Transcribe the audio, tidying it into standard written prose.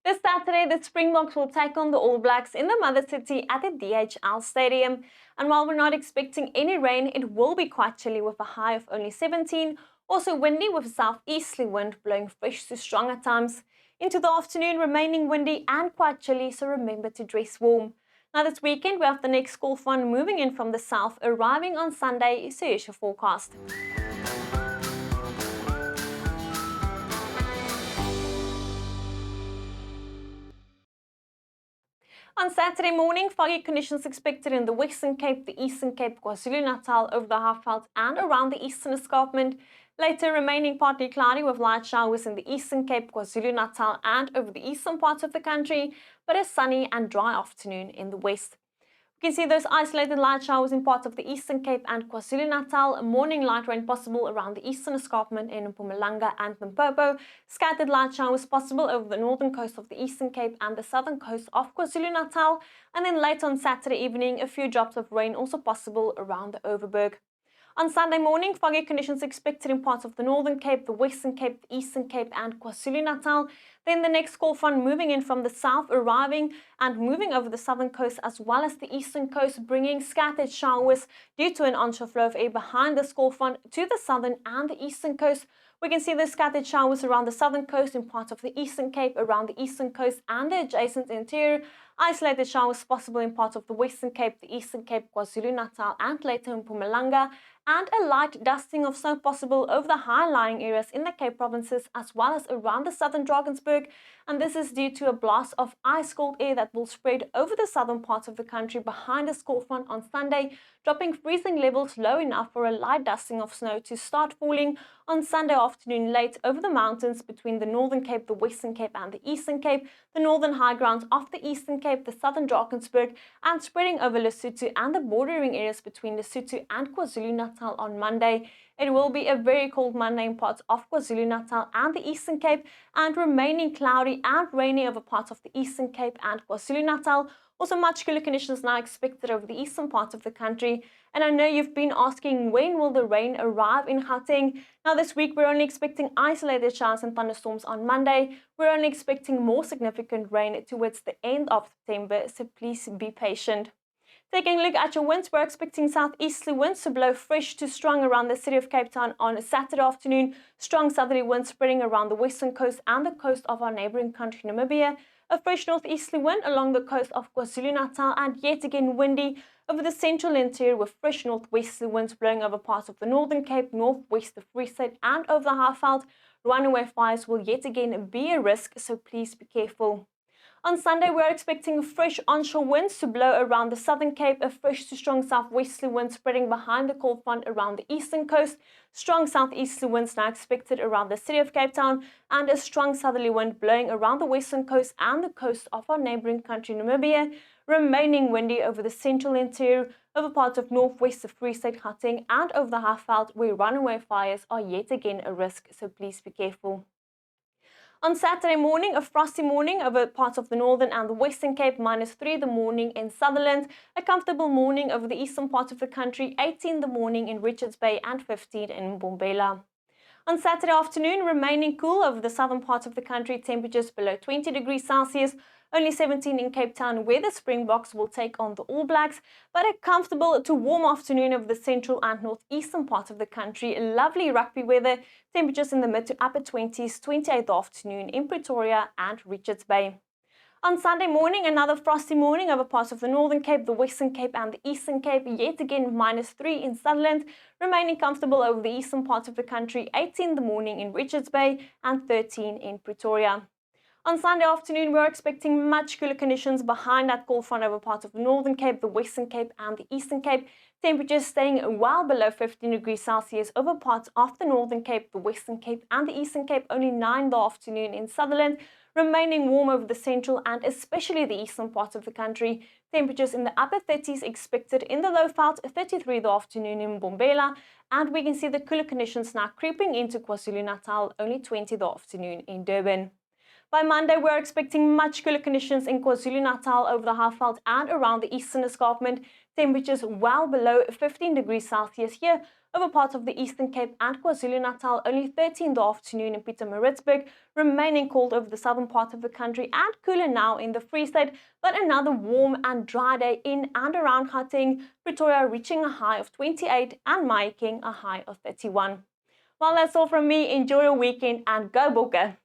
This Saturday, the Springboks will take on the All Blacks in the Mother City at the DHL Stadium. And while we're not expecting any rain, it will be quite chilly with a high of only 17. Also windy with a southeasterly wind blowing fresh to strong at times. Into the afternoon, remaining windy and quite chilly, so remember to dress warm. Now this weekend, we have the next call front moving in from the south, arriving on Sunday, so here's your forecast. On Saturday morning, foggy conditions expected in the Western Cape, the Eastern Cape, KwaZulu-Natal, over the Highveld and around the Eastern Escarpment. Later, remaining partly cloudy with light showers in the Eastern Cape, KwaZulu-Natal and over the eastern parts of the country, but a sunny and dry afternoon in the west. We can see those isolated light showers in parts of the Eastern Cape and KwaZulu-Natal, morning light rain possible around the Eastern Escarpment in Mpumalanga and Limpopo, scattered light showers possible over the northern coast of the Eastern Cape and the southern coast of KwaZulu-Natal, and then late on Saturday evening, a few drops of rain also possible around the Overberg. On Sunday morning, foggy conditions expected in parts of the Northern Cape, the Western Cape, the Eastern Cape and KwaZulu-Natal. Then the next call front moving in from the south, arriving and moving over the southern coast as well as the eastern coast, bringing scattered showers due to an onshore flow of air behind the call front to the southern and the eastern coast. We can see the scattered showers around the southern coast in parts of the Eastern Cape, around the eastern coast and the adjacent interior. Isolated showers possible in parts of the Western Cape, the Eastern Cape, KwaZulu-Natal and later in Mpumalanga, and a light dusting of snow possible over the high-lying areas in the Cape provinces as well as around the southern Drakensberg. And this is due to a blast of ice-cold air that will spread over the southern parts of the country behind the cold front on Sunday, dropping freezing levels low enough for a light dusting of snow to start falling on Sunday afternoon late over the mountains between the Northern Cape, the Western Cape and the Eastern Cape, the northern high grounds of the Eastern Cape, the southern Drakensberg, and spreading over Lesotho and the bordering areas between Lesotho and KwaZulu-Natal on Monday. It will be a very cold Monday in parts of KwaZulu-Natal and the Eastern Cape, and remaining cloudy and rainy over parts of the Eastern Cape and KwaZulu-Natal. Also much cooler conditions now expected over the eastern parts of the country. And I know you've been asking, when will the rain arrive in Gauteng? Now this week we're only expecting isolated showers and thunderstorms on Monday. We're only expecting more significant rain towards the end of September, so please be patient. Taking a look at your winds, we're expecting southeasterly winds to blow fresh to strong around the city of Cape Town on a Saturday afternoon. Strong southerly winds spreading around the western coast and the coast of our neighbouring country Namibia. A fresh northeasterly wind along the coast of KwaZulu-Natal and yet again windy over the central interior with fresh northwesterly winds blowing over parts of the Northern Cape, northwest of Free State and over the Highveld. Runaway fires will yet again be a risk, so please be careful. On Sunday, we're expecting fresh onshore winds to blow around the Southern Cape, a fresh to strong southwesterly wind spreading behind the cold front around the eastern coast, strong southeasterly winds now expected around the city of Cape Town, and a strong southerly wind blowing around the western coast and the coast of our neighbouring country Namibia, remaining windy over the central interior, over parts of northwest of Free State, Gauteng, and over the Highveld, where runaway fires are yet again a risk, so please be careful. On Saturday morning, a frosty morning over parts of the northern and the western Cape, -3 the morning in Sutherland, a comfortable morning over the eastern parts of the country, 18 the morning in Richards Bay and 15 in Mbombela. On Saturday afternoon, remaining cool over the southern parts of the country, temperatures below 20 degrees Celsius, only 17 in Cape Town, where the Springboks will take on the All Blacks, but a comfortable to warm afternoon over the central and northeastern parts of the country. Lovely rugby weather, temperatures in the mid to upper 20s, 28th afternoon in Pretoria and Richards Bay. On Sunday morning, another frosty morning over parts of the Northern Cape, the Western Cape and the Eastern Cape, yet again -3 in Sutherland, remaining comfortable over the eastern parts of the country, 18 the morning in Richards Bay and 13 in Pretoria. On Sunday afternoon, we're expecting much cooler conditions behind that cold front over parts of the Northern Cape, the Western Cape and the Eastern Cape. Temperatures staying well below 15 degrees Celsius over parts of the Northern Cape, the Western Cape and the Eastern Cape, only 9 the afternoon in Sutherland. Remaining warm over the central and especially the eastern parts of the country. Temperatures in the upper 30s expected in the Lowveld, 33 the afternoon in Mbombela. And we can see the cooler conditions now creeping into KwaZulu-Natal, only 20 the afternoon in Durban. By Monday, we're expecting much cooler conditions in KwaZulu-Natal over the Highveld and around the Eastern Escarpment. Temperatures well below 15 degrees Celsius here over parts of the Eastern Cape and KwaZulu-Natal, only 30 in the afternoon in Pietermaritzburg, remaining cold over the southern part of the country and cooler now in the Free State, but another warm and dry day in and around Gauteng, Pretoria reaching a high of 28 and Mahikeng a high of 31. Well, that's all from me. Enjoy your weekend and go Bokke!